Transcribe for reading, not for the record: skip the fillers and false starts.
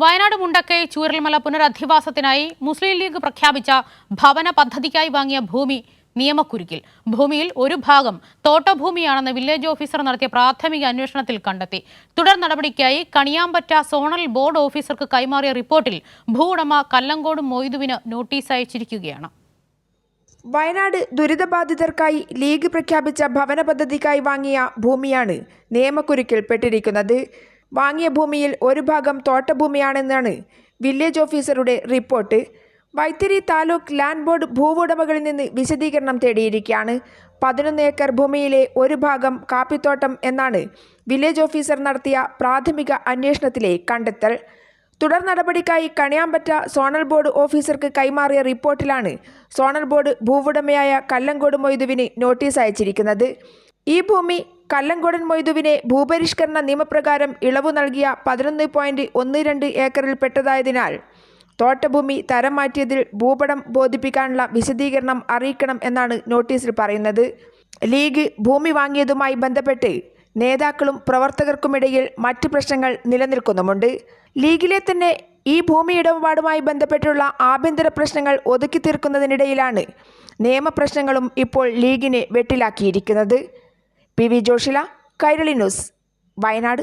വയനാട് മുണ്ടക്കൈ ചൂരൽമല പുനരധിവാസത്തിനായി മുസ്ലിം league പ്രഖ്യാപിച്ച ഭവന പദ്ധതിക്കായി വാങ്ങിയ ഭൂമി നിയമക്കുരുക്കിൽ. ഭൂമിയിൽ ഒരു ഭാഗം തോട്ടഭൂമിയാണെന്ന് വില്ലേജ് ഓഫീസർ നടത്തിയ പ്രാഥമിക അന്വേഷണത്തിൽ കണ്ടെത്തി. തുടർ നടപടിക്കായി കണിയാമ്പറ്റ സോണൽ ബോർഡ് ഓഫീസർക്ക് കൈമാറിയ റിപ്പോർട്ടിൽ ഭൂവുടമ കല്ലങ്കോട് മൊയ്തുവിന് നോട്ടീസ് അയച്ചിരിക്കുകയാണ്. വയനാട് ദുരിതബാധിതർക്കായി ലീഗ് പ്രഖ്യാപിച്ച ഭവന പദ്ധതിക്കായി വാങ്ങിയ ഭൂമിയാണ് നിയമക്കുരുക്കിൽപ്പെട്ടിരിക്കുന്നത്. വാങ്ങിയ ഭൂമിയിൽ ഒരു ഭാഗം തോട്ടഭൂമിയാണെന്നാണ് വില്ലേജ് ഓഫീസറുടെ report. Vythiri taluk land board ഭൂവുടമകളിൽ നിന്ന് വിശദീകരണം തേടിയിരിക്കുകയാണ്. 11 ഏക്കർ ഭൂമിയിലെ ഒരു ഭാഗം കാപ്പിത്തോട്ടം എന്നാണ് വില്ലേജ് ഓഫീസർ നടത്തിയ പ്രാഥമിക അന്വേഷണത്തിലെ കണ്ടെത്തൽ. തുടർ നടപടിക്കായി കണിയാമ്പറ്റ സോണൽ ബോർഡ് ഓഫീസർക്ക് കൈമാറിയ റിപ്പോർട്ടിലാണ് സോണൽ ബോർഡ് ഭൂവുടമയായ കല്ലങ്കോട് മൊയ്തുവിന് നോട്ടീസ് അയച്ചിരിക്കുന്നത്. ഈ ഭൂമി കല്ലങ്കോടൻ മൊയ്തുവിനെ ഭൂപരിഷ്കരണ നിയമപ്രകാരം ഇളവ് നൽകിയ 11.12 ഏക്കറിൽ പെട്ടതായതിനാൽ തോട്ടഭൂമി തരം മാറ്റിയതിൽ ഭൂപടം ബോധിപ്പിക്കാനുള്ള വിശദീകരണം അറിയിക്കണം എന്നാണ് നോട്ടീസിൽ പറയുന്നത്. ലീഗ് ഭൂമി വാങ്ങിയതുമായി ബന്ധപ്പെട്ട് നേതാക്കളും പ്രവർത്തകർക്കുമിടയിൽ മറ്റ് പ്രശ്നങ്ങൾ നിലനിൽക്കുന്നുമുണ്ട്. ലീഗിലെ തന്നെ ഈ ഭൂമി ഇടപാടുമായി ബന്ധപ്പെട്ടുള്ള ആഭ്യന്തര പ്രശ്നങ്ങൾ ഒതുക്കി തീർക്കുന്നതിനിടയിലാണ് നിയമപ്രശ്നങ്ങളും ഇപ്പോൾ ലീഗിനെ വെട്ടിലാക്കിയിരിക്കുന്നത്. PV Joshila, Kairali news, Wayanad.